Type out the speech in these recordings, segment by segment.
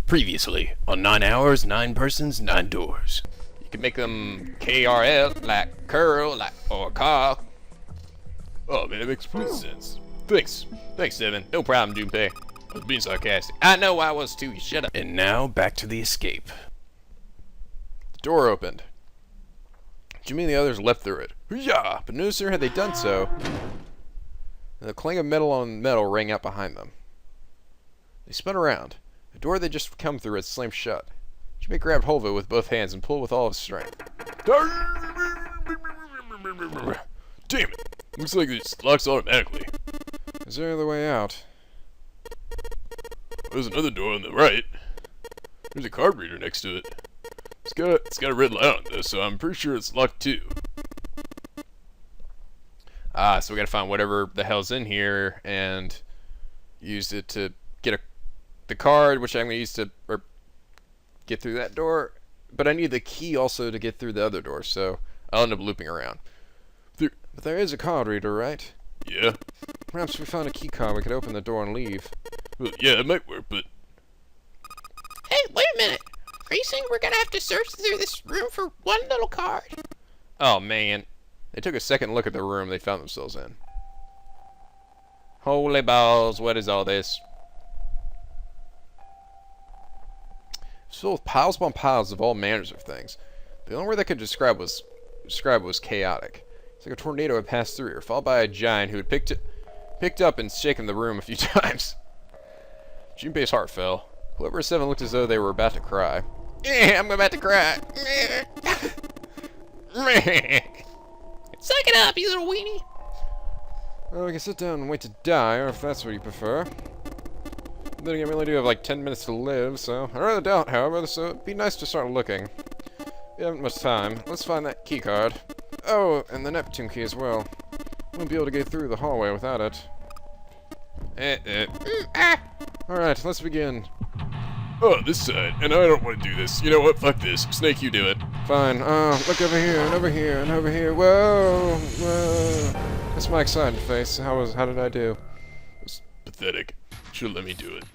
Previously on 9 Hours, 9 Persons, 9 Doors. You can make them KRL, like curl, like, or Carl. Oh man, that makes complete sense. Thanks, Devin. No problem, Junpei. I was being sarcastic. I know I was too. You shut up. And now, back to the escape. The door opened. Jimmy and the others leapt through it. Hoo-yah! But no sooner had they done so, the clang of metal on metal rang out behind them. They spun around. The door they'd just come through had slammed shut. Jimmy grabbed hold of it with both hands and pulled with all his strength. Damn it! Looks like it locks automatically. Is there another way out? There's another door on the right. There's a card reader next to it. It's got a red light on this, so I'm pretty sure it's locked too. Ah, so we gotta find whatever the hell's in here and use it to get the card, which I'm gonna use to get through that door. But I need the key also to get through the other door, so I'll end up looping around. But there is a card reader, right? Yeah. Perhaps if we found a key card, we could open the door and leave. Well, yeah, it might work, but... Hey, wait a minute. Are you saying we're gonna have to search through this room for one little card? Oh, man. They took a second look at the room they found themselves in. Holy balls, what is all this? It's filled with piles upon piles of all manners of things. The only word that could describe was chaotic. It's like a tornado had passed through here, followed by a giant who had picked up and shaken the room a few times. Junpei's heart fell. Whoever seven looked as though they were about to cry. I'm about to cry. Suck it up, you little weenie. Well, we can sit down and wait to die, or if that's what you prefer. Then again, we only do have like 10 minutes to live, so I rather doubt, however, so it'd be nice to start looking. We haven't much time. Let's find that key card. Oh, and the Neptune key as well. Won't be able to get through the hallway without it. Alright, let's begin. Oh, this side. And I don't want to do this. You know what? Fuck this. Snake, you do it. Fine. Look over here, and over here, and over here. Whoa! Whoa! That's my excited face. How did I do? It's pathetic. Should let me do it.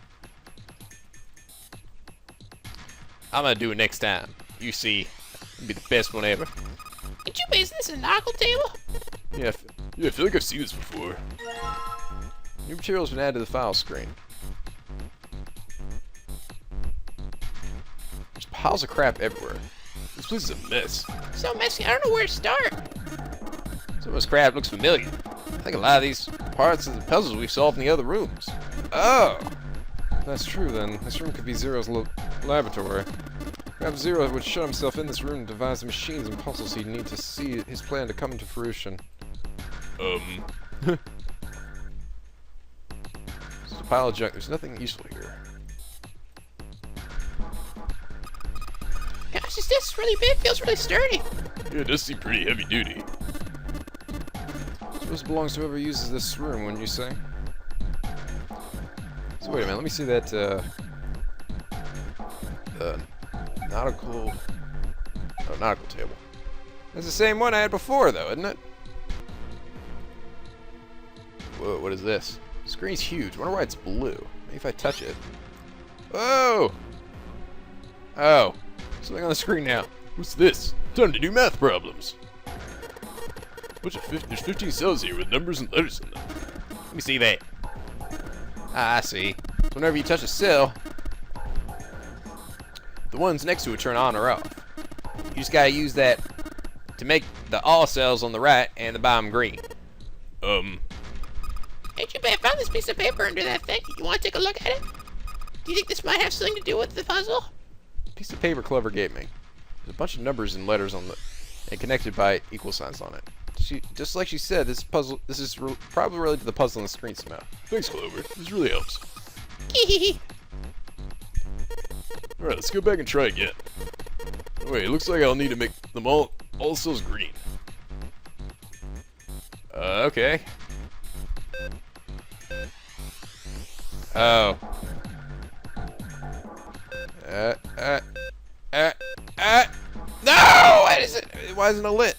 I'm gonna do it next time. You see. It'll be the best one ever. Did you base this in knuckle table? Yeah, Yeah, I feel like I've seen this before. new materials been added to the file screen. There's piles of crap everywhere. This place is a mess. So messy, I don't know where to start. Some of this crap looks familiar. I think a lot of these parts of the puzzles we've solved in the other rooms. Oh! If that's true, then this room could be Zero's laboratory. Perhaps Zero would shut himself in this room and devise the machines and puzzles he'd need to see his plan to come into fruition. There's a pile of junk. There's nothing useful here. Gosh, this disc's really big, feels really sturdy. Yeah, it does seem pretty heavy duty. Suppose it belongs to whoever uses this room, wouldn't you say? So wait a minute, let me see that, nautical table. That's the same one I had before, though, isn't it? Whoa, what is this? The screen's huge. Wonder why it's blue. Maybe if I touch it. Whoa! Oh. Something on the screen now. What's this? Time to do math problems. There's 15 cells here with numbers and letters in them. Let me see that. Ah, I see. So whenever you touch a cell, the ones next to it turn on or off. You just gotta use that to make the all cells on the right and the bottom green. Hey, Junpei, I found this piece of paper under that thing. You want to take a look at it? Do you think this might have something to do with the puzzle? Piece of paper Clever gave me. There's a bunch of numbers and letters on and connected by equal signs on it. Just like she said, this is probably related to the puzzle on the screen somehow. Thanks, Clover. This really helps. Hehehe. Alright, let's go back and try again. Wait, it looks like I'll need to make them all cells green. Okay. Oh. No! What is it? Why isn't it lit?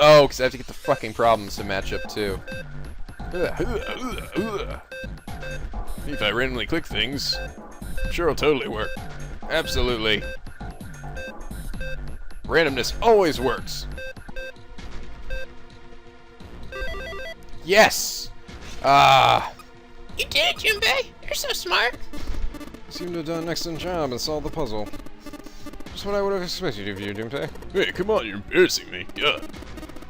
Oh, because I have to get the fucking problems to match up too. You If I randomly click things, sure it'll totally work. Absolutely. Randomness always works. Yes! Ah! You did it, Junpei. You're so smart. You seem to have done an excellent job and solved the puzzle. Just what I would have expected of you, Junpei. Hey, come on, you're embarrassing me. God.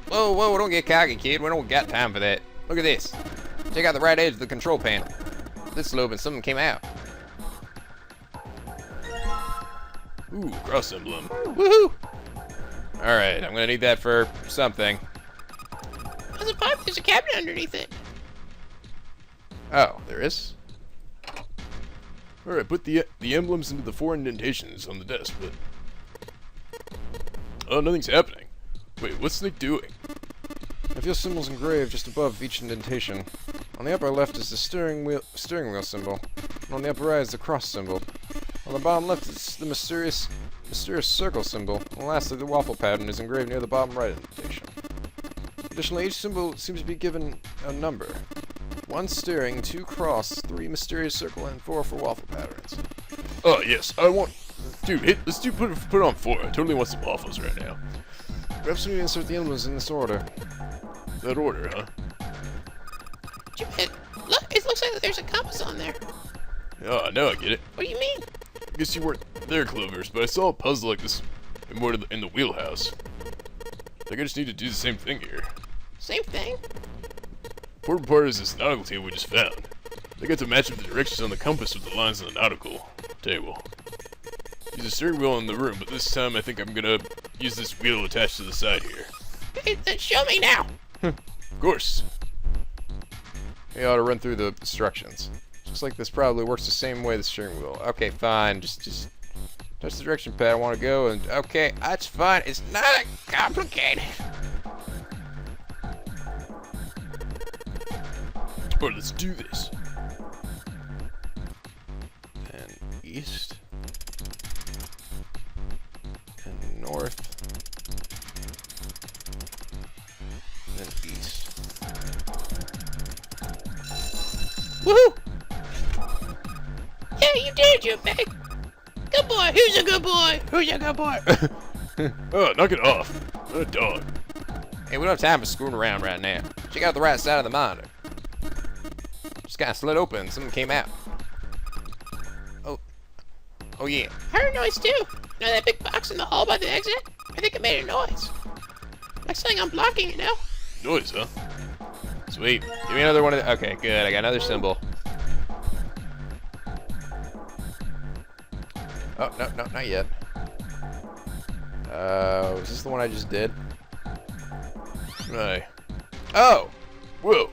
Whoa, whoa, don't get cocky, kid. We don't got time for that. Look at this. Check out the right edge of the control panel. This lobe and something came out. Ooh, cross emblem. Woohoo! Alright, I'm gonna need that for something. There's a pipe. There's a cabinet underneath it. Oh, there is? Alright, put the emblems into the 4 indentations on the desk, but... Oh, nothing's happening. Wait, what's Snake doing? I feel symbols engraved just above each indentation. On the upper left is the steering wheel symbol, and on the upper right is the cross symbol. On the bottom left is the mysterious circle symbol, and lastly the waffle pattern is engraved near the bottom right indentation. Additionally, each symbol seems to be given a number. 1 steering, 2 cross, 3 mysterious circle, and 4 for waffle patterns. Oh, yes, I want... Dude, let's put it on 4. I totally want some waffles right now. Perhaps we insert the emblems in this order. That order, huh? Junpei, look, it looks like there's a compass on there. Oh, now I get it. What do you mean? I guess you weren't there, Clovers, but I saw a puzzle like this in the wheelhouse. I think I just need to do the same thing here. Same thing. Important part is this nautical table we just found. I got to match up the directions on the compass with the lines on the nautical table. Use a steering wheel in the room, but this time I think I'm gonna use this wheel attached to the side here. Hey, then show me now. Of course. You ought to run through the instructions. Looks like this probably works the same way the steering wheel. Okay, fine. Just touch the direction pad I want to go, and okay, that's fine. It's not complicated. Alright, let's do this. And east. And north. And east. Woohoo! Yeah, you did, Junpei. Good boy. Who's a good boy? Who's a good boy? Oh, knock it off. I'm a dog. Hey, we don't have time for screwing around right now. Check out the right side of the monitor. Just got slid open. Something came out. Oh yeah. I heard a noise too. You know that big box in the hall by the exit? I think it made a noise. Like something unblocking, you know? Noise, huh? Sweet. Give me another one of the... Okay, good. I got another symbol. Oh, no, not yet. Was this the one I just did? Right. Oh! Whoa.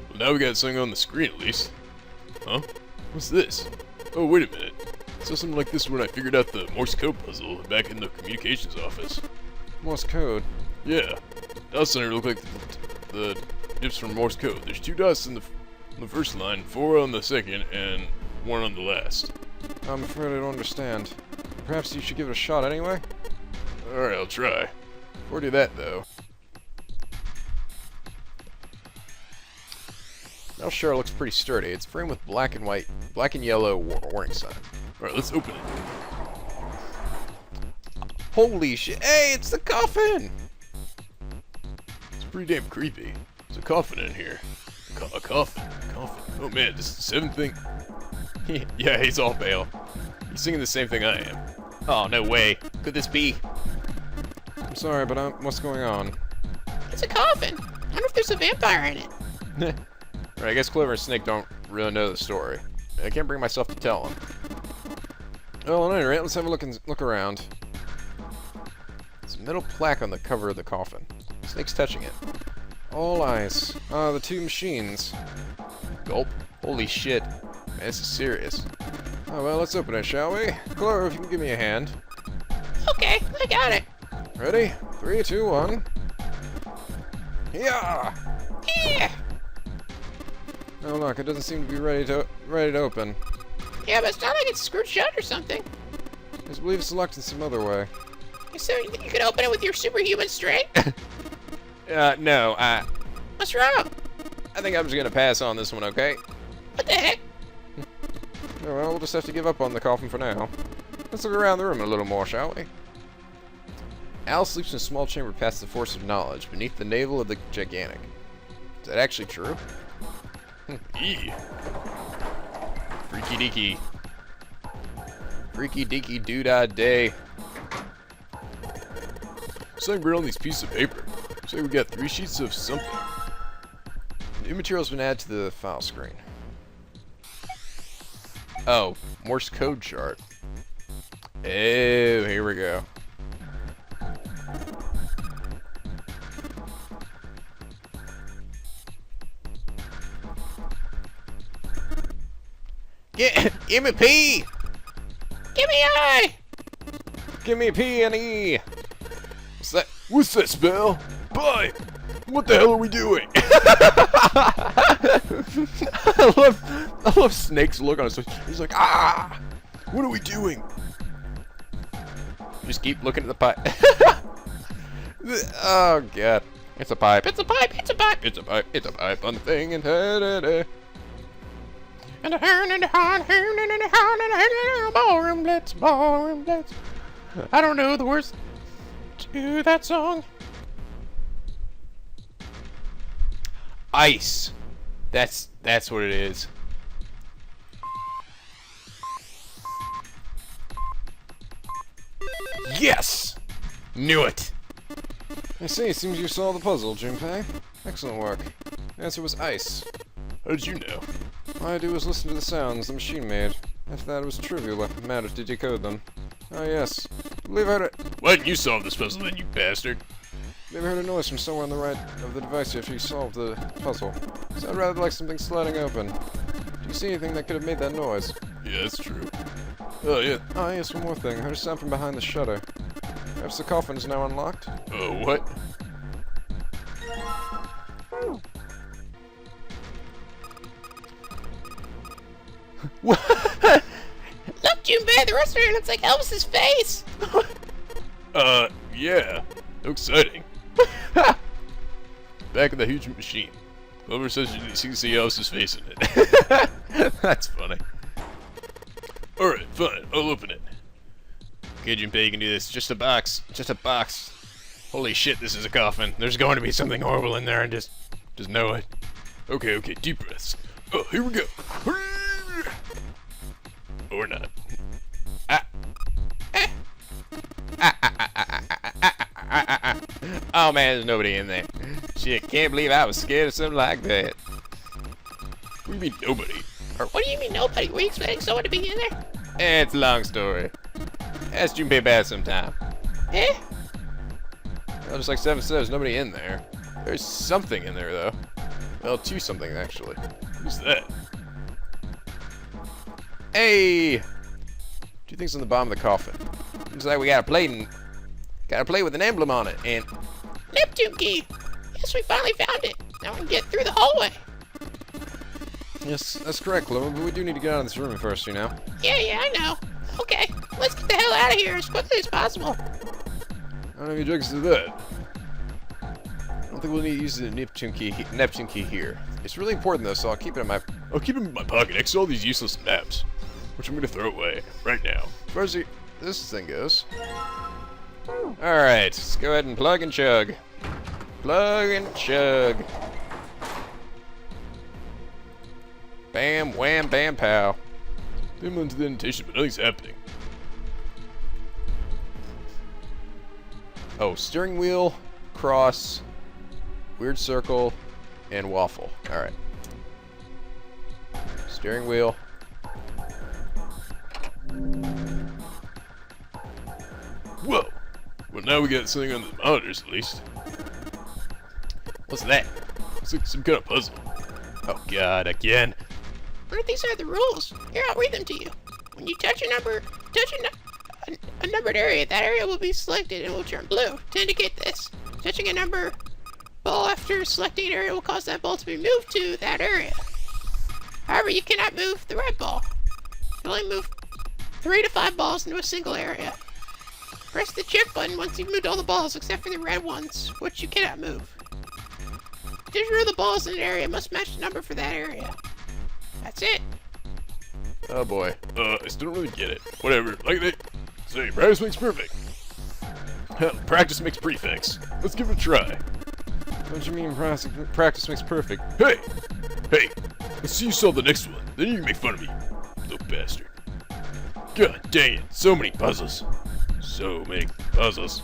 Well, now we got something on the screen at least. Huh? What's this? Oh, wait a minute. I saw something like this when I figured out the Morse code puzzle back in the communications office. Morse code. Yeah. Dots center look like the dips from Morse code. There's 2 dots on the first line, 4 on the second, and 1 on the last. I'm afraid I don't understand. Perhaps you should give it a shot anyway? Alright, I'll try. Before I do that, though. Now sure looks pretty sturdy. It's framed with black and yellow warning sign. Alright, let's open it. Holy shit! Hey, it's the coffin! It's pretty damn creepy. There's a coffin in here. A coffin. Oh man, this is the 7th thing. Yeah, he's all pale. He's singing the same thing I am. Oh, no way. Could this be? I'm sorry, but what's going on? It's a coffin. I wonder if there's a vampire in it. Right, I guess Clover and Snake don't really know the story. I can't bring myself to tell them. Well, at any rate, let's have a look around. There's a metal plaque on the cover of the coffin. Snake's touching it. All eyes. Ah, the 2 machines. Gulp. Holy shit. Man, this is serious. Oh, well, let's open it, shall we? Clover, if you can give me a hand. Okay, I got it. Ready? 3, 2, 1. Yeah! Yeah. Oh, look, it doesn't seem to be ready to open. Yeah, but it's not like it's screwed shut or something. I just believe it's locked in some other way. So you think you could open it with your superhuman strength? No, What's wrong? I think I'm just gonna pass on this one, okay? What the heck? Oh, well, we'll just have to give up on the coffin for now. Let's look around the room a little more, shall we? Al sleeps in a small chamber past the force of knowledge, beneath the navel of the gigantic. Is that actually true? Eee. Freaky deaky. Freaky deaky doodah day. Something written on these pieces of paper. Say we got 3 sheets of something. New material's been added to the file screen. Oh, Morse code chart. Oh, here we go. Give me P! Give me I! Give me P and E! What's that? What's that spell? Bye! What the hell are we doing? I love Snake's look on his face. He's like, ah! What are we doing? Just keep looking at the pipe. Oh god. It's a pipe. It's a pipe. It's a pipe. It's a pipe. It's a pipe on the thing and da-da-da. And the horn and the horn, horn and the horn and the ballroom blitz, ballroom blitz. I don't know the words to that song. Ice. That's what it is. Yes! Knew it! I see, it seems you solved the puzzle, Junpei. Excellent work. The answer was ice. How did you know? All I do is listen to the sounds the machine made. After that, it was trivial matter to decode them. Oh yes. I believe I heard it. Why didn't you solve this puzzle then, you bastard? Maybe I heard a noise from somewhere on the right of the device after you solved the puzzle. Sounded rather like something sliding open. Do you see anything that could have made that noise? Yeah, that's true. Oh, yeah. Ah, yes, one more thing. I heard a sound from behind the shutter. Perhaps the coffin is now unlocked? Oh, what? Look, Junpei, the rest of it looks like Elvis's face! Yeah. So exciting. Back in the huge machine. Clover says you can see Elvis's face in it. That's funny. Alright, fine. I'll open it. Okay, Junpei, you can do this. Just a box. Just a box. Holy shit, this is a coffin. There's going to be something horrible in there and just know it. Okay, deep breaths. Oh, here we go. Or not. Oh man, there's nobody in there. Shit, can't believe I was scared of something like that. What do you mean, nobody? What do you mean nobody? Were you expecting someone to be in there? It's a long story. Ask Junpei about it sometime. Eh? Well, just like Seven said, there's nobody in there. There's something in there, though. Well, 2 something, actually. Who's that? Hey! 2 things on the bottom of the coffin. Looks like we got a plate with an emblem on it, and... Neptune key! Yes, we finally found it. Now we can get through the hallway. Yes, that's correct, Clover, but we do need to get out of this room first, you know? Yeah, I know. Okay, let's get the hell out of here as quickly as possible. I don't have any drugs to do that. I don't think we'll need to use the Neptune key here. It's really important, though, so I'll keep it in my... I'll keep him in my pocket next to all these useless maps, which I'm gonna throw away right now. As far as this thing goes... Alright, let's go ahead and plug and chug. Plug and chug. Bam, wham, bam, pow. Similar to the indentation, but nothing's happening. Oh, steering wheel, cross, weird circle, and waffle. Alright. Steering wheel. Whoa! Well, now we got something on the monitors, at least. What's that? It's like some kind of puzzle. Oh god, again. What if these are the rules? Here, I'll read them to you. When you touch a numbered area, that area will be selected and will turn blue. To indicate this, touching a number ball after selecting an area will cause that ball to be moved to that area. However, you cannot move the red ball. You can only move 3 to 5 balls into a single area. Press the check button once you've moved all the balls except for the red ones, which you cannot move. The digit of the balls in an area must match the number for that area. That's it. Oh boy. I still don't really get it. Whatever. Like they say, practice makes perfect. Hell, practice makes prefix. Let's give it a try. What do you mean practice makes perfect? Hey! Hey! Let's see you solve the next one. Then you can make fun of me. Little bastard. God dang it. So many puzzles. So many puzzles.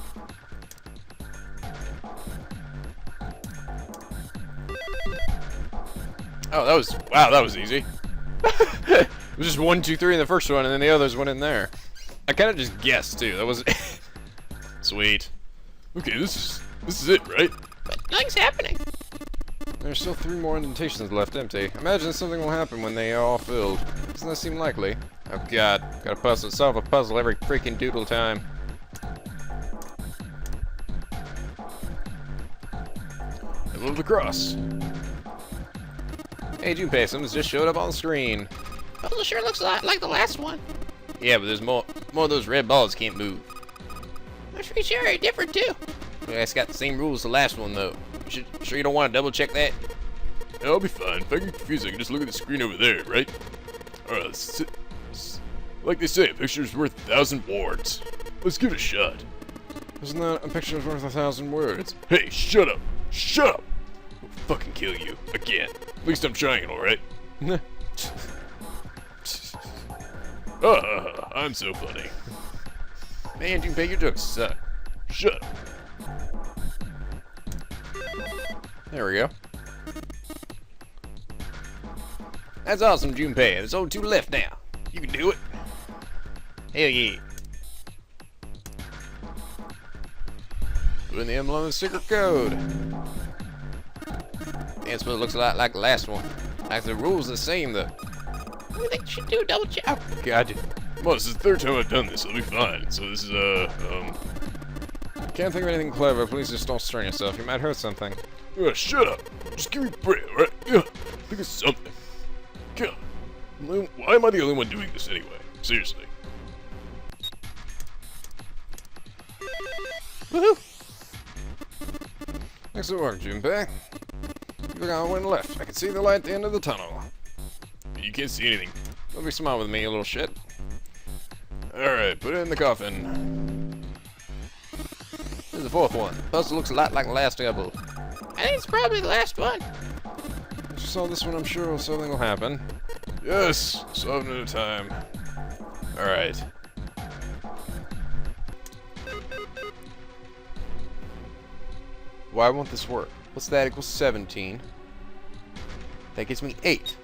Oh, that was easy. It was just 1, 2, 3 in the first one, and then the others went in there. I kind of just guessed too. That was sweet. Okay, this is it, right? But nothing's happening. There's still 3 more indentations left empty. Imagine something will happen when they are all filled. Doesn't that seem likely? Oh god, gotta solve a puzzle every freaking doodle time. Hello to the cross. Hey, Junpei, something's just showed up on the screen. Puzzle sure looks a lot like the last one. Yeah, but there's more of those red balls can't move. I'm pretty sure they're different too. Yeah, it's got the same rules as the last one though. Sure you don't want to double check that? Yeah, I'll be fine. If I get confused, I can just look at the screen over there, right? Alright, like they say, a picture's worth 1,000 words. Let's give it a shot. Isn't that a picture's worth 1,000 words? Hey, shut up! Shut up! I'll fucking kill you. Again. At least I'm trying, alright? I'm so funny. Man, Junpei, your jokes suck. Shut up. There we go. That's awesome, Junpei. There's only 2 left now. You can do it. Hell yeah. Put in the emblem of the secret code. Yeah, it looks a lot like the last one. Like the rules are the same though. What do you think you should do? Double check. Oh, God. Well, this is the 3rd time I've done this. I'll be fine. So this is, Can't think of anything clever. Please just don't strain yourself. You might hurt something. shut up. Just give me a break, alright? Think of something. God. Why am I the only one doing this anyway? Seriously. Woohoo! Excellent work, Junpei. You forgot one left. I can see the light at the end of the tunnel. You can't see anything. Don't be smart with me, you little shit. Alright, put it in the coffin. Here's the 4th one. Puzzle looks a lot like the last couple. I think it's probably the last one. Once you solve this one, I'm sure something will happen. Yes, solving at a time. Alright. Why won't this work? What's that equals 17? That gives me 8.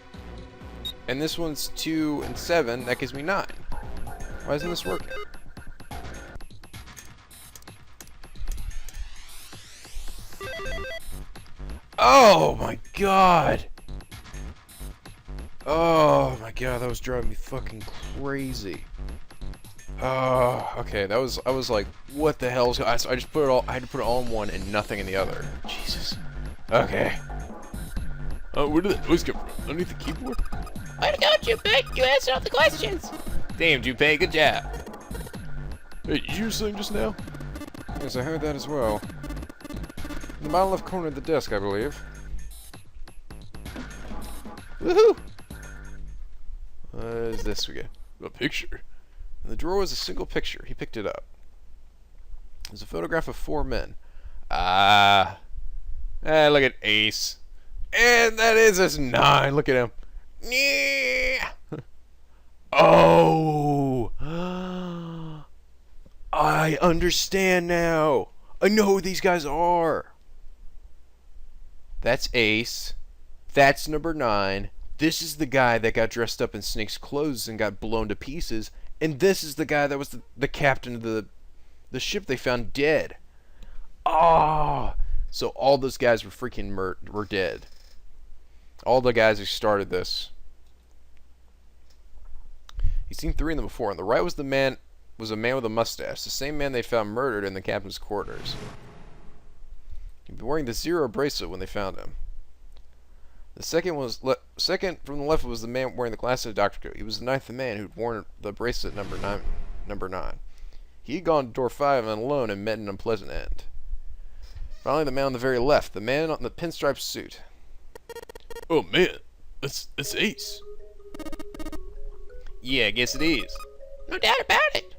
And this one's 2 and 7. That gives me 9. Why isn't this working? Oh my god! Oh my god, that was driving me fucking crazy. Oh, okay, I was like, what the hell? I just put it all, I had to put it all in one and nothing in the other. Jesus. Okay. Where did that noise come from? Underneath the keyboard? Way to go, Junpei! You answered all the questions! Damn, Junpei, good job. Hey, did you hear something just now? Yes, I heard that as well. In the bottom left corner of the desk, I believe. Woohoo! What is this we get? A picture. In the drawer was a single picture. He picked it up. There's a photograph of 4 men. Look at Ace. And that is his 9. Look at him. Yeah. Oh. I understand now. I know who these guys are. That's Ace. That's number 9. This is the guy that got dressed up in Snake's clothes and got blown to pieces. And this is the guy that was the captain of the ship they found dead. Oh, so all those guys were freaking were dead. All the guys who started this. He's seen 3 of them before. On the right was a man with a mustache, the same man they found murdered in the captain's quarters. He'd been wearing the 0 bracelet when they found him. The second from the left was the man wearing the glasses doctor coat. He was the 9th man who'd worn the bracelet number 9. He had gone to door 5 and alone and met an unpleasant end. Finally, the man on the very left, the man on the pinstripe suit. Oh man, that's Ace. Yeah, I guess it is. No doubt about it.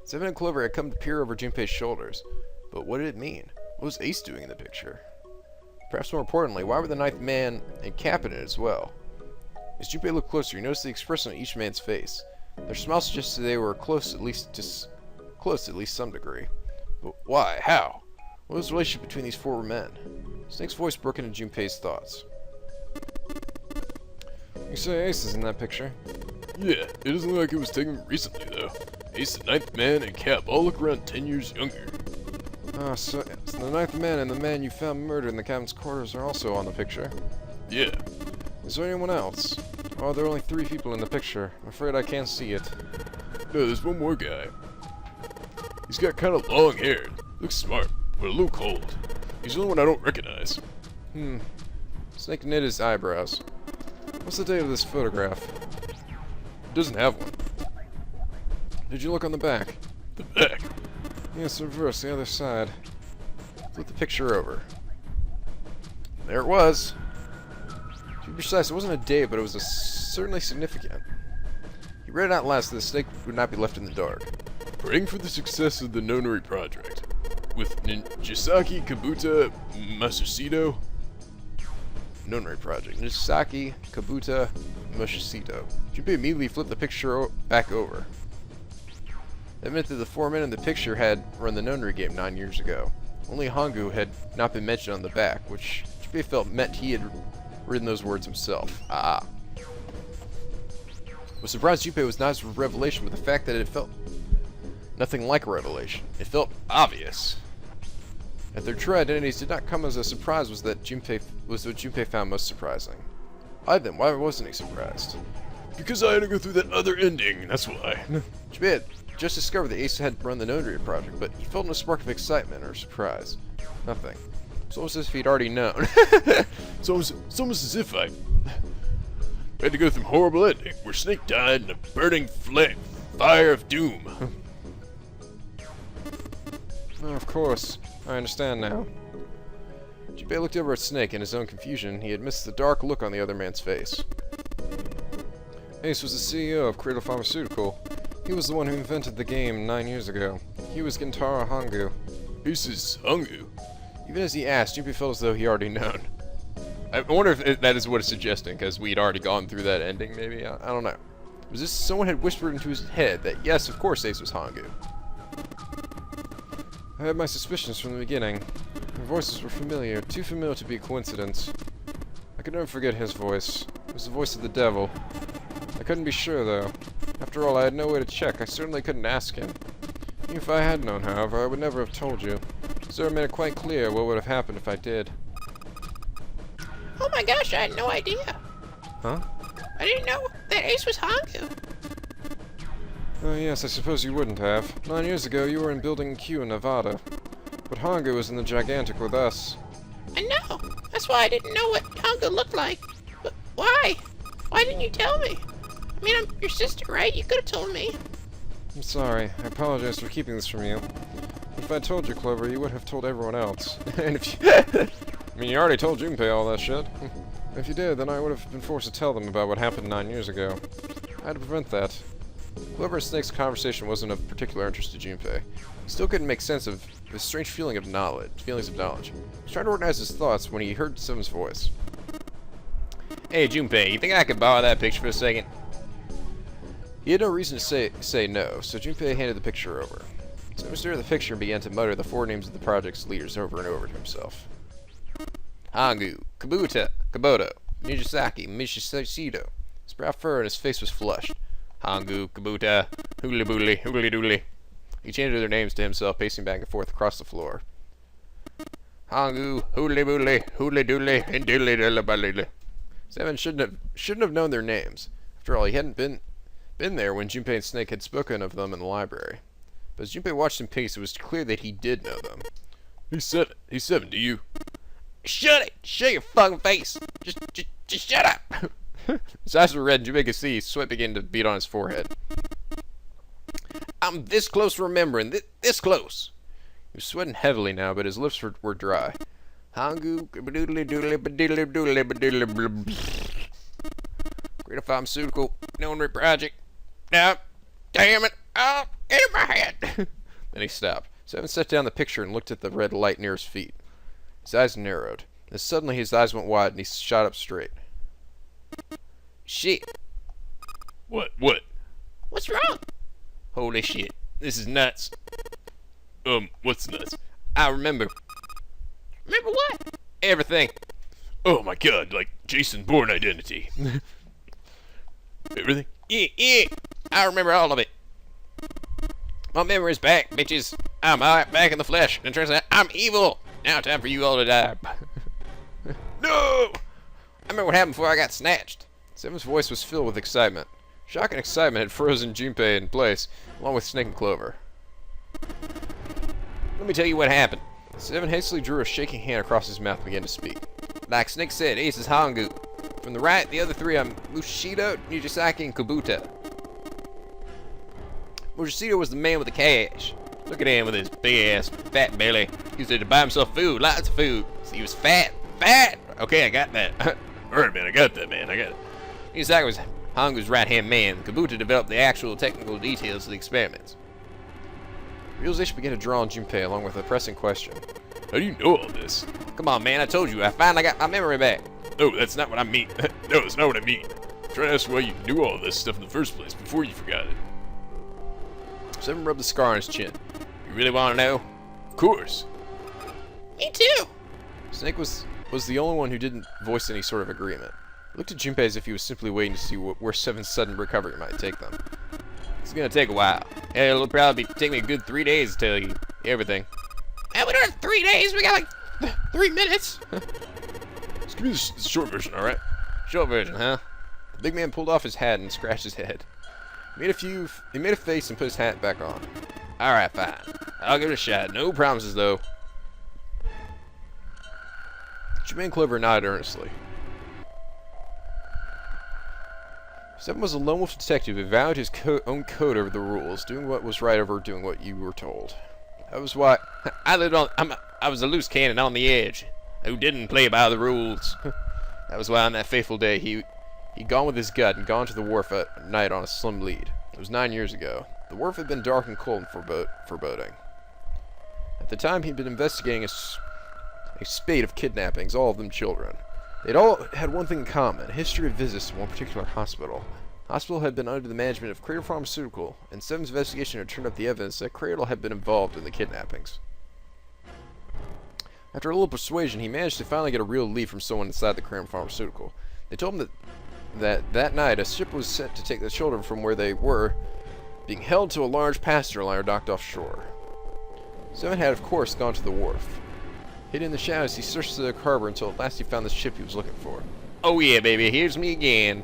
Seven and Clover had come to peer over Junpei's shoulders. But what did it mean? What was Ace doing in the picture? Perhaps more importantly, why were the ninth man and Cap in it as well? As Junpei looked closer, he noticed the expression on each man's face. Their smiles suggested they were close, at least some degree. But why? How? What was the relationship between these four men? Snake's voice broke into Junpei's thoughts. You say Ace is in that picture? Yeah, it doesn't look like it was taken recently, though. Ace, the ninth man, and Cap all look around 10 years younger. Ah, so the ninth man and the man you found murdered in the captain's quarters are also on the picture. Yeah. Is there anyone else? Oh, there are only 3 people in the picture. I'm afraid I can't see it. No, there's one more guy. He's got kind of long hair. Looks smart, but a little cold. He's the only one I don't recognize. Snake knit his eyebrows. What's the date of this photograph? It doesn't have one. Did you look on the back? The back. Yes, reverse, the other side. Flip the picture over. There it was. To be precise, it wasn't a date, but it was certainly significant. He read it out loud so the snake would not be left in the dark. Praying for the success of the Nonori project. With Ninjisaki Kabuta Masushito. Nonori project. Nisaki, Kabuta, Mushishito. Junpei immediately flipped the picture back over. That meant that the 4 men in the picture had run the Nonori game 9 years ago. Only Hangu had not been mentioned on the back, which Junpei felt meant he had written those words himself. Ah. What surprised Junpei was not his revelation, but the fact that it felt nothing like a revelation. It felt obvious. That their true identities did not come as a surprise was what Junpei found most surprising. Why then? Why wasn't he surprised? Because I had to go through that other ending, that's why. Junpei had just discovered that Ace had run the Nonori project, but he felt no spark of excitement or surprise. Nothing. It's almost as if he'd already known. It's almost as if I had to go through a horrible ending where Snake died in a burning fire of doom. Oh, of course. I understand now. Junpei looked over at Snake. In his own confusion, he had missed the dark look on the other man's face. Ace was the CEO of Cradle Pharmaceutical. He was the one who invented the game 9 years ago. He was Gintara Hangu. Ace is Hangu. Even as he asked, Junpei felt as though he already known. I wonder if that is what it's suggesting, because we'd already gone through that ending, maybe? I don't know. Was this someone had whispered into his head that, yes, of course Ace was Hangu? I had my suspicions from the beginning. Their voices were familiar, too familiar to be a coincidence. I could never forget his voice. It was the voice of the devil. I couldn't be sure, though. After all, I had no way to check. I certainly couldn't ask him. Even if I had known, however, I would never have told you. Zora made it quite clear what would have happened if I did. Oh my gosh, I had no idea. Huh? I didn't know that Ace was Hangu. Oh yes, I suppose you wouldn't have. 9 years ago, you were in Building Q in Nevada. But Hangu was in the Gigantic with us. I know. That's why I didn't know what Hangu looked like. But why? Why didn't you tell me? I mean, I'm your sister, right? You could have told me. I'm sorry. I apologize for keeping this from you. If I told you, Clover, you would have told everyone else. And if you... I mean, you already told Junpei all that shit. If you did, then I would have been forced to tell them about what happened 9 years ago. I had to prevent that. Clover and Snake's conversation wasn't of particular interest to Junpei. He still couldn't make sense of his strange feelings of knowledge. He was trying to organize his thoughts when he heard Seven's voice. Hey, Junpei, you think I could borrow that picture for a second? He had no reason to say no, so Junpei handed the picture over. Seven stared at the picture and began to mutter the 4 names of the project's leaders over and over to himself. Hangu, Kabuta, Kaboto, Nijisaki, Mishishito. His brow furrowed and his face was flushed. Hangu, Kabuta, Hooly Booly, Hooly Dooly. He chanted their names to himself, pacing back and forth across the floor. Hangu, Hooly Booly, Hooly Dooly, and Dilly Dilla Bally. Seven shouldn't have known their names. After all, he hadn't been there when Junpei and Snake had spoken of them in the library. But as Junpei watched him pace, it was clear that he did know them. He's 7. He's 7, do you? Shut it! Shut your fucking face! Just shut up! His eyes were red, and Junpei could see sweat beginning to bead on his forehead. I'm this close to remembering. This close. He was sweating heavily now, but his lips were dry. Hangu, doodly doodly doodly doodly doodly. Great Pharmaceutical, Nonori Project. no, damn it, oh, get in my head. Then he stopped. Seven set down the picture and looked at the red light near his feet. His eyes narrowed. Then suddenly his eyes went wide and he shot up straight. Shit. What? What's wrong? Holy shit. This is nuts. What's nuts? I remember Remember what? everything. Oh my god, like Jason Bourne identity. Everything? Yeah. I remember all of it. My memory's back, bitches. I'm back in the flesh. And it turns out I'm evil. Now time for you all to die. No! I remember what happened before I got snatched. Seven's voice was filled with excitement. Shock and excitement had frozen Junpei in place, along with Snake and Clover. Let me tell you what happened. Seven hastily drew a shaking hand across his mouth and began to speak. Like Snake said, Ace is Hangu. From the right, the other three are Mushida, Nijisaki, and Kabuta. Mushida was the man with the cash. Look at him with his big-ass fat belly. He used to buy himself food, lots of food. So he was fat. Okay, I got that. Alright, man, I got that, man. I got it. Nijisaki was Hangu's right-hand man. Kabuta developed the actual technical details of the experiments. Realization began to draw on Junpei along with a pressing question. How do you know all this? Come on, man, I told you. I finally got my memory back. No, that's not what I mean. No, that's not what I mean. I'm trying to ask why you knew all this stuff in the first place before you forgot it. Seven rubbed the scar on his chin. You really want to know? Of course. Me too. Snake was the only one who didn't voice any sort of agreement. He looked at Junpei as if he was simply waiting to see where Seven's sudden recovery might take them. It's gonna take a while. It'll probably take me a good 3 days to tell you everything. And we don't have 3 days. We got like 3 minutes. Just give me the short version, alright? Short version, huh? The big man pulled off his hat and scratched his head. He made a face and put his hat back on. Alright, fine. I'll give it a shot. No promises, though. Junpei and Clover nodded earnestly. Seven was a lone wolf detective who valued his own code over the rules, doing what was right over doing what you were told. That was why I was a loose cannon on the edge, who didn't play by the rules. That was why on that fateful day he'd gone with his gut and gone to the wharf at night on a slim lead. It was 9 years ago. The wharf had been dark and cold and foreboding. At the time he'd been investigating a spate of kidnappings, all of them children. They'd all had one thing in common, a history of visits to one particular hospital. The hospital had been under the management of Cradle Pharmaceutical, and Seven's investigation had turned up the evidence that Cradle had been involved in the kidnappings. After a little persuasion, he managed to finally get a real lead from someone inside the Cradle Pharmaceutical. They told him that night a ship was sent to take the children from where they were being held to a large passenger liner docked offshore. Seven had, of course, gone to the wharf. Hidden in the shadows, he searched the harbor until at last he found the ship he was looking for. Oh yeah, baby, here's me again.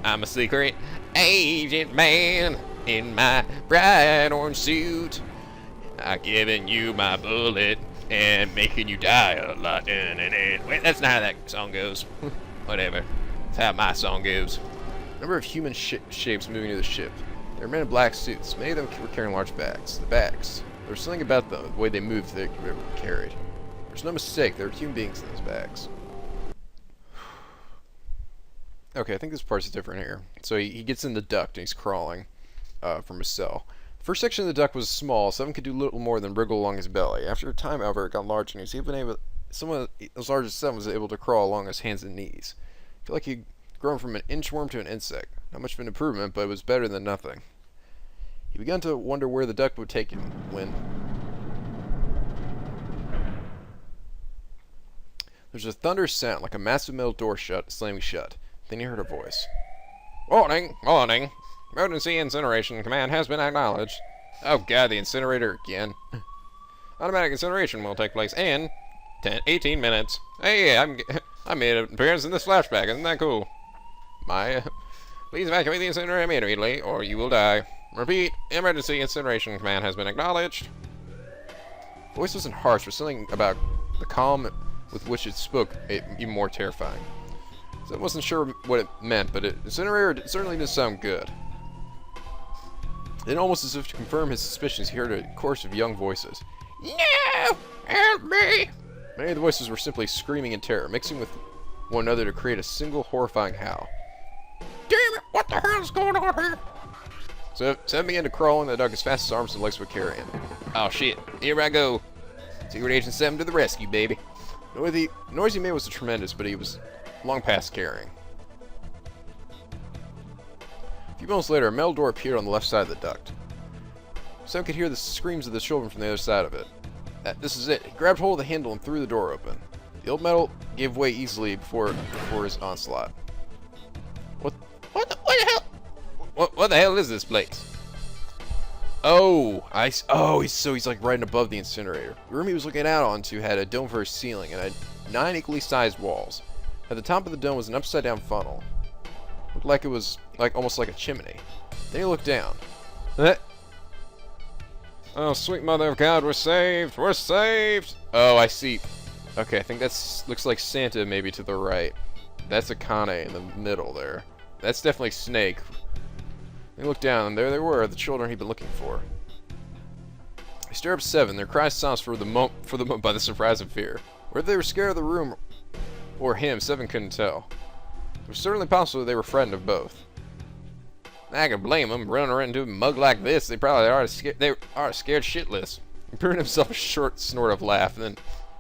I'm a secret agent man in my bright orange suit. I'm giving you my bullet and making you die a lot. Wait, that's not how that song goes. Whatever. That's how my song goes. A number of human shapes moving to the ship. They were men in black suits. Many of them were carrying large bags. The bags. There was something about them, the way they moved, they were carried. There's no mistake, there are human beings in those bags. Okay, I think this part's different here. So he gets in the duct and he's crawling from his cell. The first section of the duct was small, so Seven could do little more than wriggle along his belly. After a time, however, it got large and he was even able, someone as large as Seven was able to crawl along his hands and knees. I feel like he'd grown from an inchworm to an insect. Not much of an improvement, but it was better than nothing. He began to wonder where the duct would take him when there's a thunderous sound, like a massive metal door slamming shut. Then he heard a voice. Warning! Warning! Emergency incineration command has been acknowledged. Oh god, the incinerator again. Automatic incineration will take place in 18 minutes. Hey, I made an appearance in this flashback, isn't that cool? Please evacuate the incinerator immediately, or you will die. Repeat, emergency incineration command has been acknowledged. The voice wasn't harsh, but something about the calm with which it spoke even more terrifying. So I wasn't sure what it meant, but incinerator certainly didn't sound good. Then, almost as if to confirm his suspicions, he heard a chorus of young voices. No! Help me! Many of the voices were simply screaming in terror, mixing with one another to create a single horrifying howl. Damn it! What the hell's going on here? So Seven began to crawl in the duck as fast as arms and legs would carry him. Oh shit, here I go. Secret Agent 7 to the rescue, baby. The noise he made was tremendous, but he was long past carrying. A few moments later, a metal door appeared on the left side of the duct. Sam could hear the screams of the children from the other side of it. This is it. He grabbed hold of the handle and threw the door open. The old metal gave way easily before his onslaught. What the hell? What the hell is this place? Oh, he's like right above the incinerator. The room he was looking out onto had a dome for a ceiling and had 9 equally sized walls. At the top of the dome was an upside down funnel. Looked like it was almost like a chimney. Then he looked down. Oh, sweet mother of God, we're saved! We're saved! Oh, I see. Okay, I think looks like Santa maybe to the right. That's Akane in the middle there. That's definitely Snake. He looked down, and there they were, the children he'd been looking for. They stared up Seven, their cries silenced for the moment by the surprise and fear. Whether they were scared of the room or him, Seven couldn't tell. It was certainly possible they were frightened of both. I can blame them. Running around into a mug like this, they probably are scared. They are scared shitless. He permitted himself a short snort of laugh, and then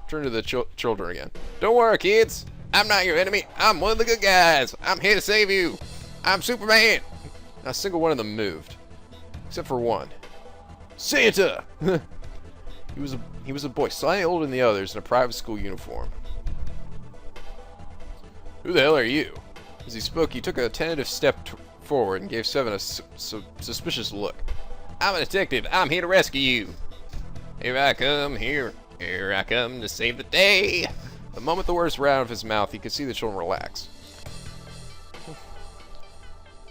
turned to the children again. Don't worry, kids. I'm not your enemy. I'm one of the good guys. I'm here to save you. I'm Superman. Not a single one of them moved, except for one. Santa! He was a boy, slightly older than the others, in a private school uniform. Who the hell are you? As he spoke, he took a tentative step forward and gave Seven a suspicious look. I'm a detective. I'm here to rescue you. Here I come. Here I come to save the day. The moment the words were out of his mouth, he could see the children relax.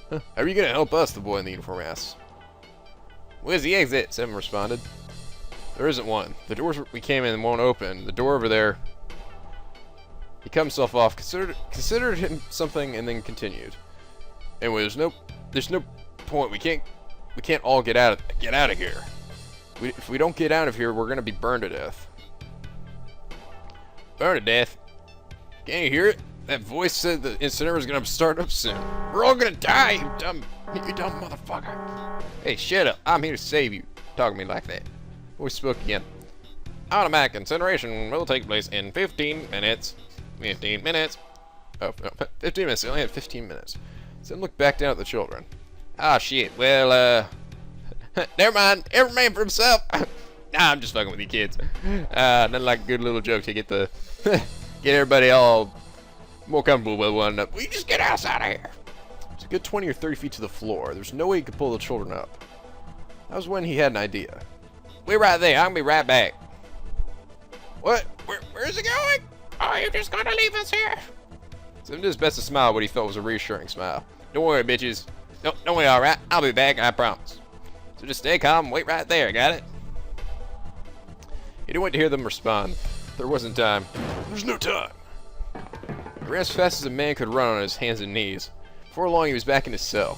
How are you going to help us? The boy in the uniform asked. Where's the exit? Seven responded. There isn't one. The doors we came in won't open. The door over there. He cut himself off, considered him something, and then continued. Anyway, there's no point. We can't all get out of here. If we don't get out of here, we're gonna be burned to death. Burned to death? Can you hear it? That voice said the incinerator's gonna start up soon. We're all gonna die, you dumb motherfucker. Hey, shut up. I'm here to save you. Talk to me like that. Voice spoke again. Automatic incineration will take place in 15 minutes. 15 minutes. Oh, no, 15 minutes. They only had 15 minutes. Then looked back down at the children. Ah, shit. Well, never mind. Every man for himself. Nah, I'm just fucking with you kids. Nothing like a good little joke to get everybody all more comfortable with one another. We just get us out of here. It's a good 20 or 30 feet to the floor. There's no way he could pull the children up. That was when he had an idea. We're right there. I'm gonna be right back. What? Where's it going? Are you just gonna leave us here? Seven did his best to smile, what he felt was a reassuring smile. Don't worry, bitches. Don't worry, alright? I'll be back, I promise. So just stay calm and wait right there, got it? He didn't wait to hear them respond. There wasn't time. There's no time. He ran as fast as a man could run on his hands and knees. Before long, he was back in his cell.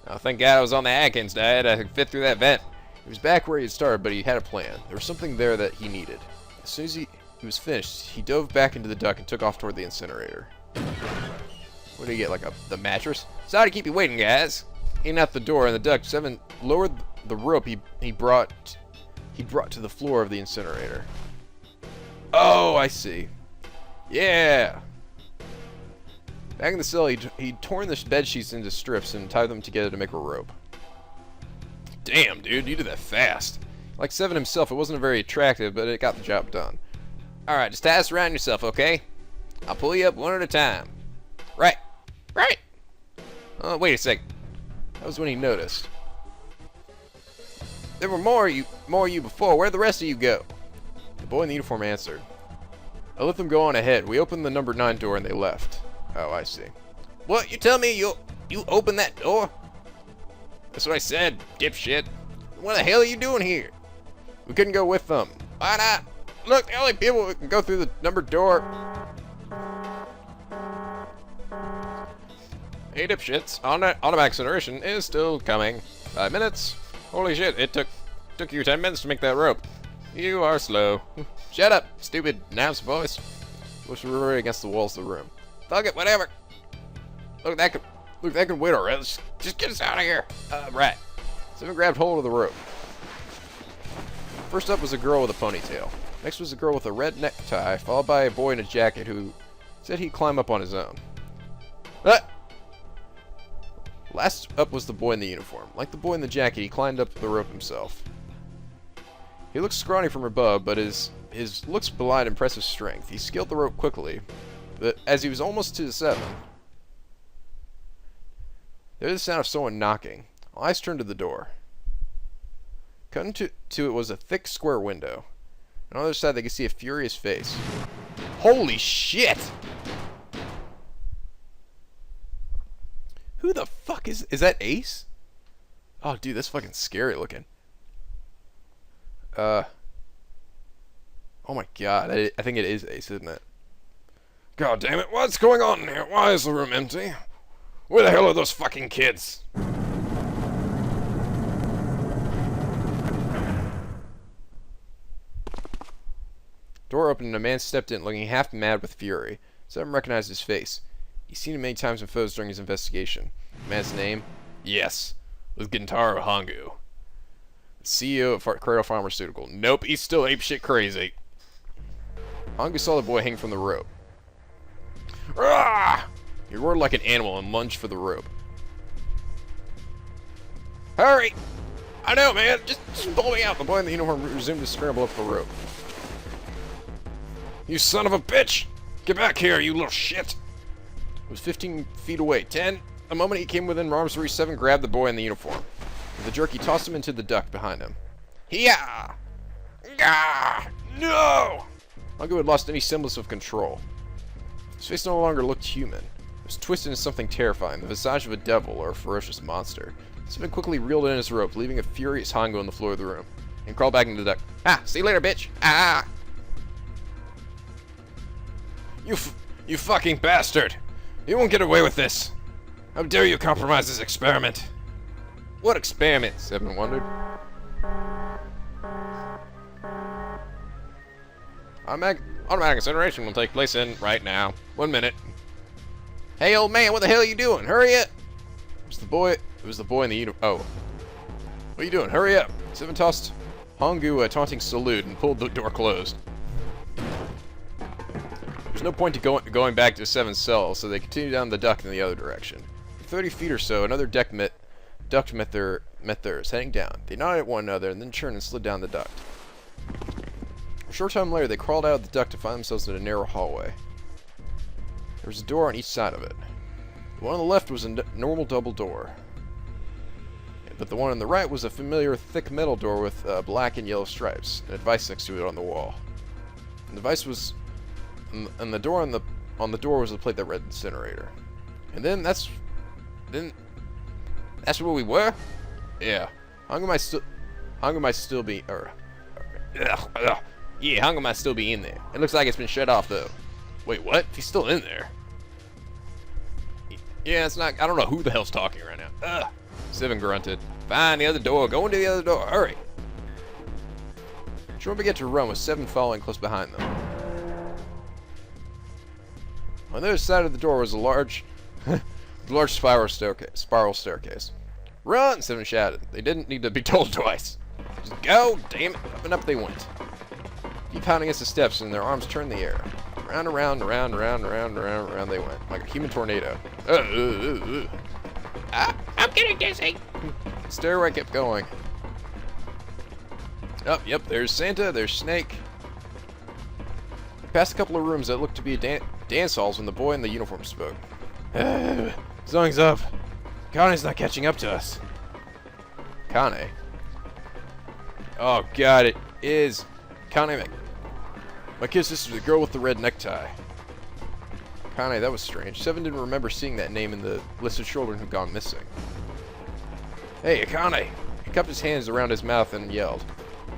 Oh, thank God I was on the Atkins diet. I could fit through that vent. He was back where he had started, but he had a plan. There was something there that he needed. As soon as he was finished, he dove back into the duct and took off toward the incinerator. What did he get, like the mattress? Sorry to keep you waiting, guys. In at the door in the duct, Seven lowered the rope he brought to the floor of the incinerator. Oh, I see. Yeah. Back in the cell, he'd torn the bed sheets into strips and tied them together to make a rope. Damn, dude, you did that fast. Like Seven himself, it wasn't very attractive, but it got the job done. Alright, just tie this around yourself, okay? I'll pull you up one at a time. Right. Oh, wait a sec. That was when he noticed. There were more of you before. Where'd the rest of you go? The boy in the uniform answered. I let them go on ahead. We opened the number 9 door and they left. Oh, I see. What? You tell me you opened that door? That's what I said, dipshit. What the hell are you doing here? We couldn't go with them. Why not? Look, the only people who can go through the numbered door. Hey, dipshits. Automatic incineration is still coming. 5 minutes. Holy shit, it took you 10 minutes to make that rope. You are slow. Shut up, stupid Nav's voice. Which were right against the walls of the room. Fuck it, whatever. Look, Look, that can wait already. Let's just get us out of here. Right. Seven grabbed hold of the rope. First up was a girl with a ponytail. Next was a girl with a red necktie, followed by a boy in a jacket who said he'd climb up on his own. Last up was the boy in the uniform. Like the boy in the jacket, he climbed up the rope himself. He looked scrawny from above, but his looks belied impressive strength. He scaled the rope quickly, but as he was almost to the seven, there was the sound of someone knocking. All eyes turned to the door. Cut into it was a thick square window. On the other side, they could see a furious face. Holy shit! Who the fuck is that Ace? Oh, dude, that's fucking scary looking. Oh my god, I think it is Ace, isn't it? God damn it, what's going on here? Why is the room empty? Where the hell are those fucking kids? Door opened and a man stepped in, looking half mad with fury. Someone recognized his face. He's seen him many times in photos during his investigation. The man's name? Yes. Was Gentaro Hongu. CEO of Cradle Pharmaceutical. Nope, he's still apeshit crazy. Hongu saw the boy hang from the rope. Rah! He roared like an animal and lunged for the rope. Hurry! I know, man. Just pull me out. The boy in the uniform resumed to scramble up the rope. You son of a bitch! Get back here, you little shit! It was 15 feet away. 10. The moment he came within arm's reach, 7 grabbed the boy in the uniform. With a jerk, he tossed him into the duct behind him. Hiya! Gah! No! Hongu had lost any semblance of control. His face no longer looked human. It was twisted into something terrifying, the visage of a devil or a ferocious monster. Seven quickly reeled in his rope, leaving a furious Hongu on the floor of the room, and crawled back into the duct. Ah! See you later, bitch! Ah! You fucking bastard! You won't get away with this! How dare you compromise this experiment? What experiment? Seven wondered. Automatic incineration will take place in right now. 1 minute. Hey, old man, what the hell are you doing? Hurry up! It was the boy in the uniform. Oh. What are you doing? Hurry up! Seven tossed Hongu a taunting salute and pulled the door closed. There's no point to going back to Seven's cell, so they continued down the duct in the other direction. For 30 feet or so, another duct met theirs, heading down. They nodded at one another and then turned and slid down the duct. A short time later, they crawled out of the duct to find themselves in a narrow hallway. There was a door on each side of it. The one on the left was a normal double door, but the one on the right was a familiar thick metal door with black and yellow stripes, and a device next to it on the wall. And the device was, and the door on the door was a plate that read incinerator. And then that's where we were. Yeah, Hongu might still be, Yeah, Hongu might still be in there. It looks like it's been shut off, though. Wait, what? If he's still in there? Yeah, it's not... I don't know who the hell's talking right now. Ugh. Seven grunted. Find the other door. Go into the other door. Hurry. Children began to run with Seven following close behind them. On the other side of the door was a large spiral staircase. Run! Seven shouted. They didn't need to be told twice. Just go! Damn it! Up and up they went. Keep pounding against the steps, and their arms turned in the air. Round and round, around they went, like a human tornado. I'm getting dizzy. The stairway kept going. Oh, yep, there's Santa, there's Snake. Past a couple of rooms that looked to be dance halls when the boy in the uniform spoke. Something's up. Kane's not catching up to us. Kane? Oh god, it is Kane. My kid sister, the girl with the red necktie. Kane, that was strange. Seven didn't remember seeing that name in the list of children who'd gone missing. Hey, Akane! He cupped his hands around his mouth and yelled.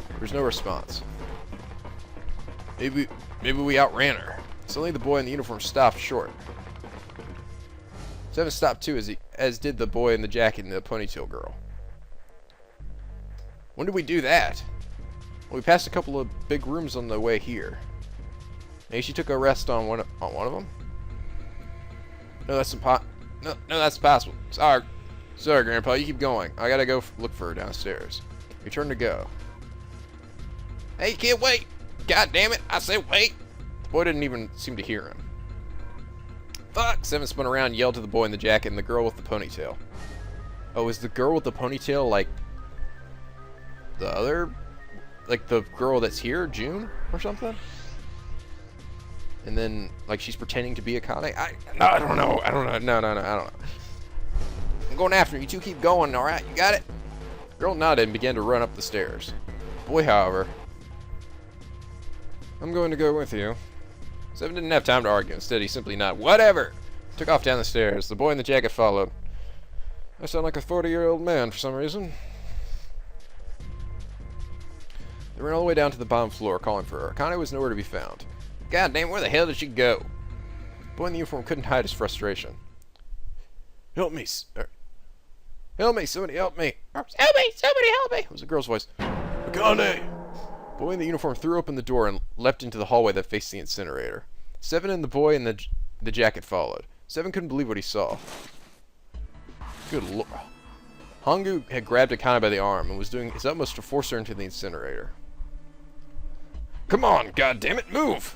There was no response. Maybe we outran her. Suddenly the boy in the uniform stopped short. Seven stopped too, as did the boy in the jacket and the ponytail girl. When did we do that? Well, we passed a couple of big rooms on the way here. Maybe she took a rest on one of them? No, No, that's possible. Sorry. Sorry, Grandpa, you keep going. I gotta go look for her downstairs. Your turn to go. Hey, kid, wait! God damn it, I said wait! The boy didn't even seem to hear him. Fuck! Seven spun around and yelled to the boy in the jacket and the girl with the ponytail. Oh, is the girl with the ponytail like the other? Like the girl that's here, June, or something? And then, like, she's pretending to be Akane? I don't know. I don't know. No, I don't know. I'm going after you. You two keep going, alright? You got it? The girl nodded and began to run up the stairs. The boy, however... I'm going to go with you. Seven didn't have time to argue. Instead, he simply nodded. Whatever! Took off down the stairs. The boy in the jacket followed. I sound like a 40-year-old man for some reason. They ran all the way down to the bottom floor, calling for her. Akane was nowhere to be found. God damn, where the hell did she go? The boy in the uniform couldn't hide his frustration. Help me. Help me. Somebody help me. Help me. Somebody help me. It was a girl's voice. Akane! The boy in the uniform threw open the door and leapt into the hallway that faced the incinerator. Seven and the boy in the jacket followed. Seven couldn't believe what he saw. Good lord. Hongu had grabbed Akane by the arm and was doing his utmost to force her into the incinerator. Come on, goddammit, move!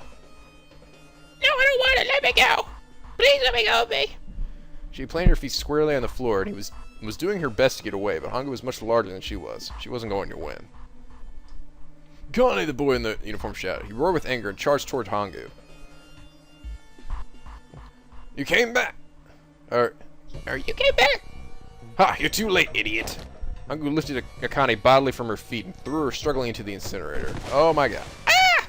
No, I don't want it. Let me go. Please let me go, me. She planted her feet squarely on the floor, and he was doing her best to get away, but Hongu was much larger than she was. She wasn't going to win. Akane, the boy in the uniform shouted. He roared with anger and charged toward Hongu. You came back! Or you came back? Ha! You're too late, idiot! Hongu lifted Akane bodily from her feet and threw her struggling into the incinerator. Oh my god. Ah!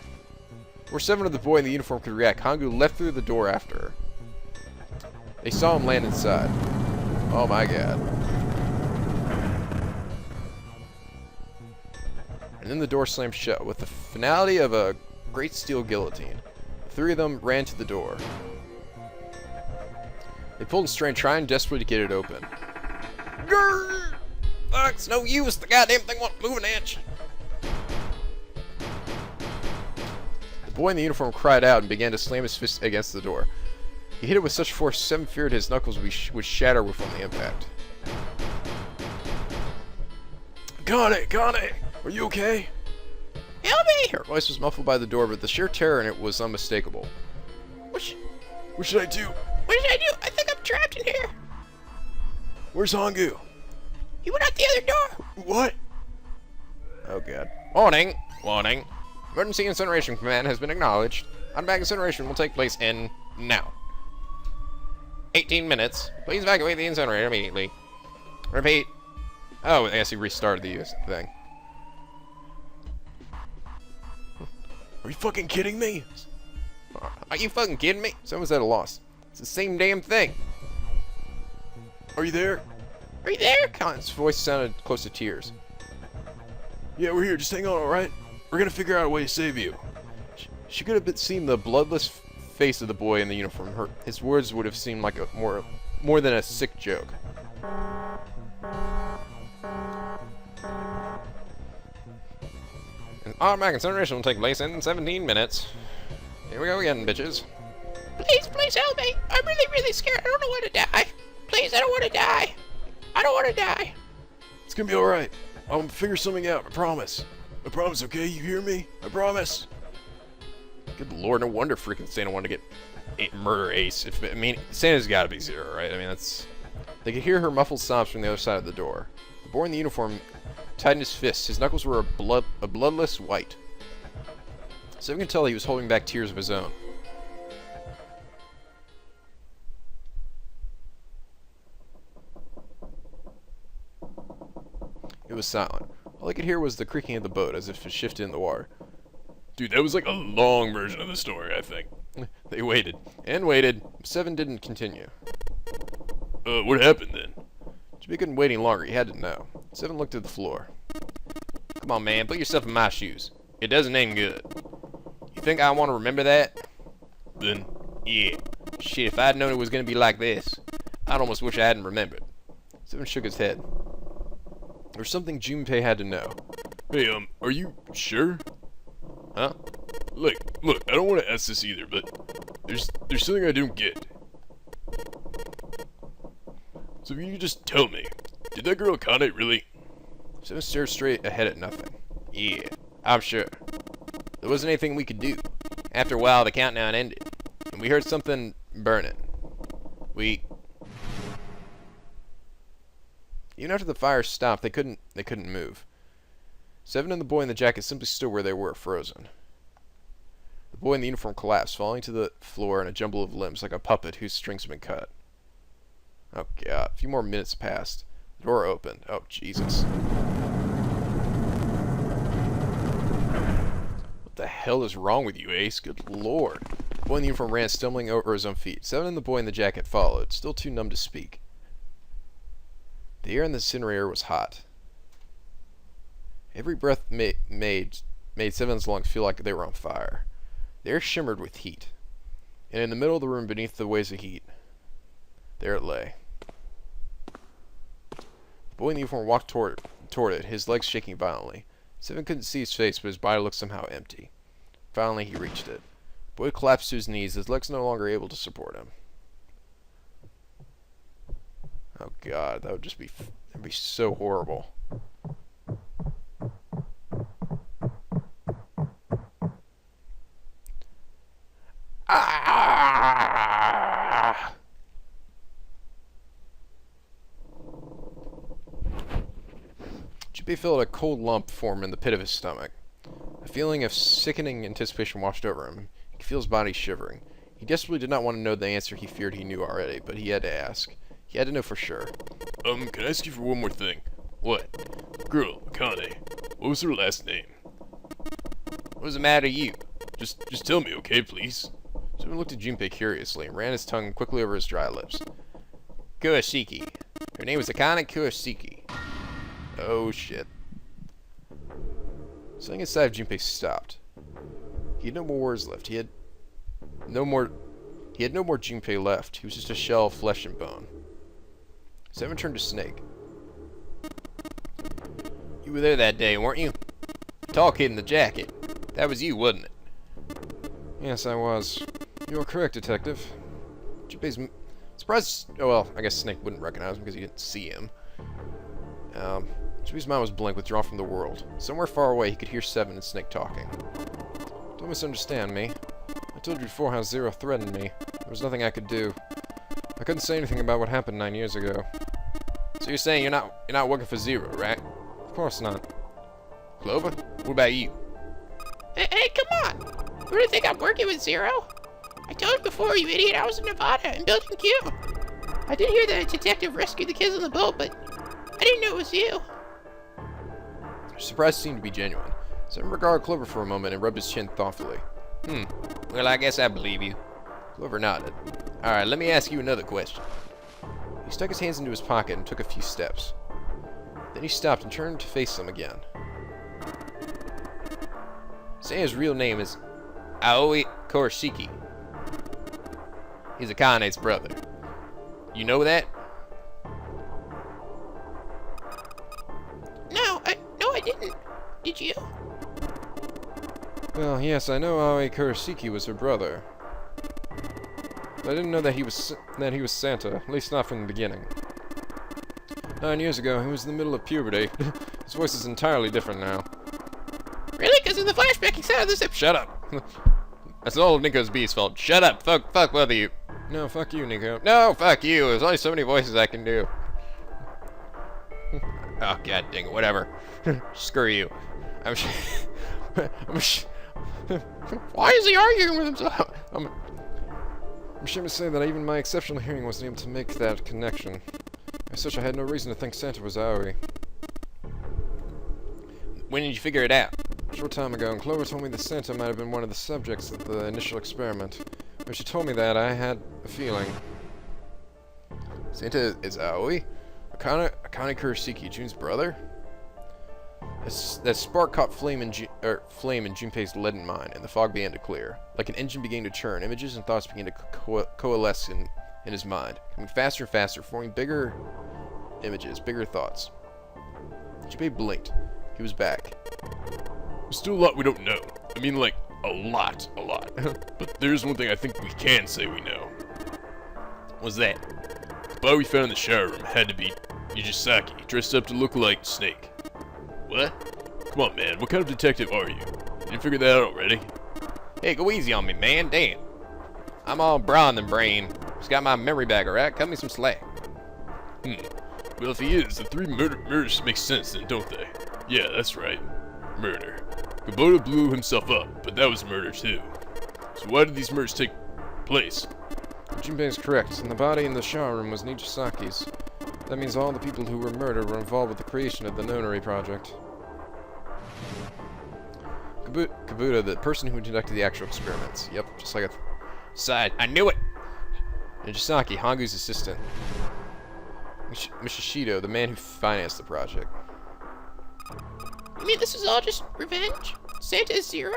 Before Seven of the boy in the uniform could react, Hongu leapt through the door after her. They saw him land inside. Oh my god. And then the door slammed shut with the finality of a great steel guillotine. The three of them ran to the door. They pulled and strained, trying desperately to get it open. Grrr! Fuck, it's no use. The goddamn thing won't move an inch. The boy in the uniform cried out and began to slam his fist against the door. He hit it with such force, Seven feared his knuckles would shatter from the impact. Akane! Are you okay? Help me! Her voice was muffled by the door, but the sheer terror in it was unmistakable. What should I do? What should I do? I think I'm trapped in here. Where's Hongu? He went out the other door. What? Oh god. Warning. Warning. Emergency incineration command has been acknowledged. Automatic incineration will take place in now. 18 minutes. Please evacuate the incinerator immediately. Repeat. Oh, I guess he restarted the thing. Are you fucking kidding me? Are you fucking kidding me? Someone's at a loss. It's the same damn thing. Are you there? Are you there? His voice sounded close to tears. Yeah, we're here. Just hang on, alright? We're gonna figure out a way to save you. She could have seen the bloodless face of the boy in the uniform. His words would have seemed like a more than a sick joke. An automatic incineration will take place in 17 minutes. Here we go again, bitches. Please help me. I'm really scared. I don't want to die. Please, I don't want to die. I don't want to die. It's gonna be alright. I'll figure something out, I promise. I promise, okay? You hear me? I promise. Good lord, no wonder freaking Santa wanted to get murder Ace. I mean, Santa's gotta be zero, right? I mean, that's... They could hear her muffled sobs from the other side of the door. The boy in the uniform tightened his fists. His knuckles were a bloodless white. Seven could tell he was holding back tears of his own. It was silent. All I could hear was the creaking of the boat as if it shifted in the water. Dude, that was like a long version of the story, I think. They waited and waited. Seven didn't continue. What happened then? Jimmy couldn't wait any longer. He had to know. Seven looked at the floor. Come on, man. Put yourself in my shoes. It doesn't end good. You think I want to remember that? Then, Yeah. Shit, if I'd known it was going to be like this, I'd almost wish I hadn't remembered. Seven shook his head. There was something Junpei had to know. hey, are you sure? Huh? Look, I don't want to ask this either, but there's something I don't get. So if you could just tell me, did that girl Akane really? Seven stared straight ahead at nothing. Yeah, I'm sure. There wasn't anything we could do. After a while, the countdown ended, and we heard something burning. Even after the fire stopped, they couldn't move. Seven and the boy in the jacket simply stood where they were, frozen. The boy in the uniform collapsed, falling to the floor in a jumble of limbs like a puppet whose strings have been cut. Oh god, a few more minutes passed. The door opened. Oh Jesus. What the hell is wrong with you, Ace? Good lord. The boy in the uniform ran, stumbling over his own feet. Seven and the boy in the jacket followed, still too numb to speak. The air in the incinerator was hot. Every breath made Seven's lungs feel like they were on fire. The air shimmered with heat. And in the middle of the room, beneath the waves of heat, there it lay. The boy in the uniform walked toward it, his legs shaking violently. Seven couldn't see his face, but his body looked somehow empty. Finally, he reached it. The boy collapsed to his knees, his legs no longer able to support him. Oh god, that'd be so horrible. Ah! Junpei felt a cold lump form in the pit of his stomach. A feeling of sickening anticipation washed over him. He could feel his body shivering. He desperately did not want to know the answer he feared he knew already, but he had to ask. He had to know for sure. Can I ask you for one more thing? What? Girl, Akane. What was her last name? What was the matter, you? Just tell me, okay, please? Someone looked at Junpei curiously and ran his tongue quickly over his dry lips. Kurashiki. Her name was Akane Kurashiki. Oh shit. Something inside of Junpei stopped. He had no more words left. He had no more Junpei left. He was just a shell of flesh and bone. Seven turned to Snake. You were there that day, weren't you? Tall kid in the jacket. That was you, wasn't it? Yes, I was. You are correct, Detective. Junpei's surprised. Oh well, I guess Snake wouldn't recognize him because he didn't see him. Junpei's mind was blank, withdrawn from the world. Somewhere far away, he could hear Seven and Snake talking. Don't misunderstand me. I told you before how Zero threatened me. There was nothing I could do. I couldn't say anything about what happened 9 years ago. So you're saying you're not working for Zero, right? Of course not. Clover, what about you? Hey, come on! Who do you think I'm working with, Zero? I told you before, you idiot, I was in Nevada in Building Q. I did hear that a detective rescued the kids on the boat, but I didn't know it was you. Your surprise seemed to be genuine. Seven regarded Clover for a moment and rubbed his chin thoughtfully. Well, I guess I believe you. Clover nodded. Alright, let me ask you another question. He stuck his hands into his pocket and took a few steps. Then he stopped and turned to face them again. Santa's real name is Aoi Kurashiki. He's Akane's brother. You know that? No, I didn't. Did you? Well, yes, I know Aoi Kurashiki was her brother. But I didn't know that he was Santa, at least not from the beginning. 9 years ago, he was in the middle of puberty. His voice is entirely different now. Really? Because in the flashback, he sounded this. Shut up. That's all of NicoB's fault. Shut up. Fuck both of you. No, fuck you, Nico. No, fuck you. There's only so many voices I can do. Oh, god dang it. Whatever. Screw you. I'm Why is he arguing with himself? I'm ashamed to say that even my exceptional hearing wasn't able to make that connection. As such, I had no reason to think Santa was Aoi. When did you figure it out? A short time ago, and Clover told me that Santa might have been one of the subjects of the initial experiment. When she told me that, I had a feeling. Santa is Aoi? Akane Kurashiki, June's brother? That spark caught flame in Junpei's leaden mind, and the fog began to clear. Like an engine began to turn, images and thoughts began to coalesce in his mind, coming faster and faster, forming bigger images, bigger thoughts. Junpei blinked. He was back. There's still a lot we don't know. I mean, like, a lot. But there's one thing I think we can say we know. What's that? The body we found in the shower room had to be Yujisaki, dressed up to look like Snake. What? Come on, man. What kind of detective are you? Did you figure that out already? Hey, go easy on me, man. Damn. I'm all brawn than brain. Just got my memory back, alright? Cut me some slack. Well, if he is, the three murders make sense then, don't they? Yeah, that's right. Murder. Kubota blew himself up, but that was murder too. So why did these murders take place? Junpei is correct, and the body in the shower room was Nichisaki's. That means all the people who were murdered were involved with the creation of the Nonary project. Kubota, the person who conducted the actual experiments. Yep, just like Side. I knew it. Nijisaki, Hangu's assistant. Mishishido, the man who financed the project. You mean this was all just revenge? Santa is Zero?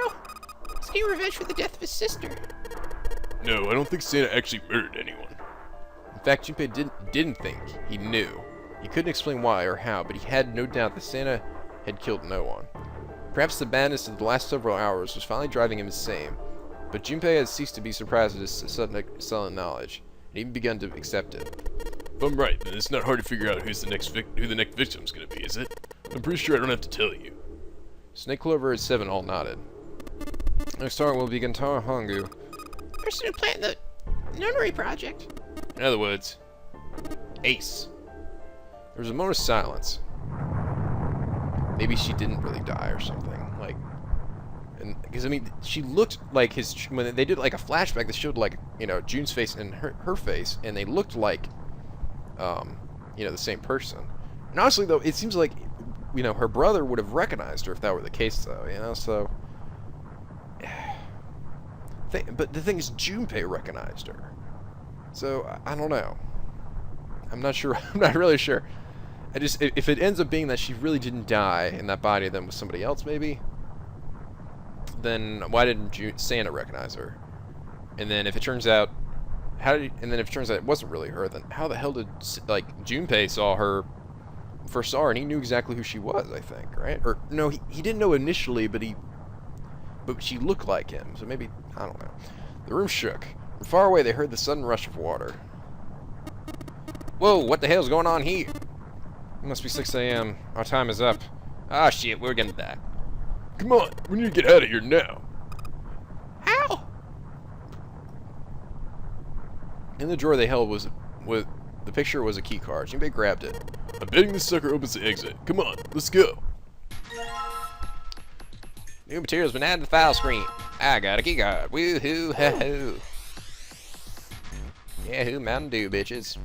He's getting revenge for the death of his sister. No, I don't think Santa actually murdered anyone. In fact, Junpei didn't think. He knew. He couldn't explain why or how, but he had no doubt that Santa had killed no one. Perhaps the madness of the last several hours was finally driving him insane, but Junpei had ceased to be surprised at his sudden knowledge, and even begun to accept it. If I'm right, then it's not hard to figure out who the next victim's gonna be, is it? I'm pretty sure I don't have to tell you. Snake Clover and Seven all nodded. Next target will be Gentara Hangu. Person who planned the nunnery project. In other words, Ace. There was a moment of silence. Maybe she didn't really die or something. Like, and because I mean, she looked like his when they did like a flashback. They showed like June's face and her face, and they looked like the same person. And honestly, though, it seems like her brother would have recognized her if that were the case, though. So. But the thing is, Junpei recognized her. So, I don't know. I'm not sure. I'm not really sure. If it ends up being that she really didn't die in that body, then with somebody else, maybe, then why didn't Santa recognize her? And then if it turns out, it wasn't really her, then how the hell did, Junpei first saw her, and he knew exactly who she was, I think, right? Or, no, he didn't know initially, but she looked like him, so maybe, I don't know. The room shook. From far away, they heard the sudden rush of water. Whoa, what the hell's going on here? It must be 6 a.m. Our time is up. Ah, shit, we're gonna die. Come on, we need to get out of here now. How? In the drawer they held was the picture was a key card. Junpei grabbed it. I'm betting this sucker opens the exit. Come on, let's go. New material's been added to the file screen. I got a key card. Woohoo, ha-hoo. Yahoo, Mountain Dew, bitches.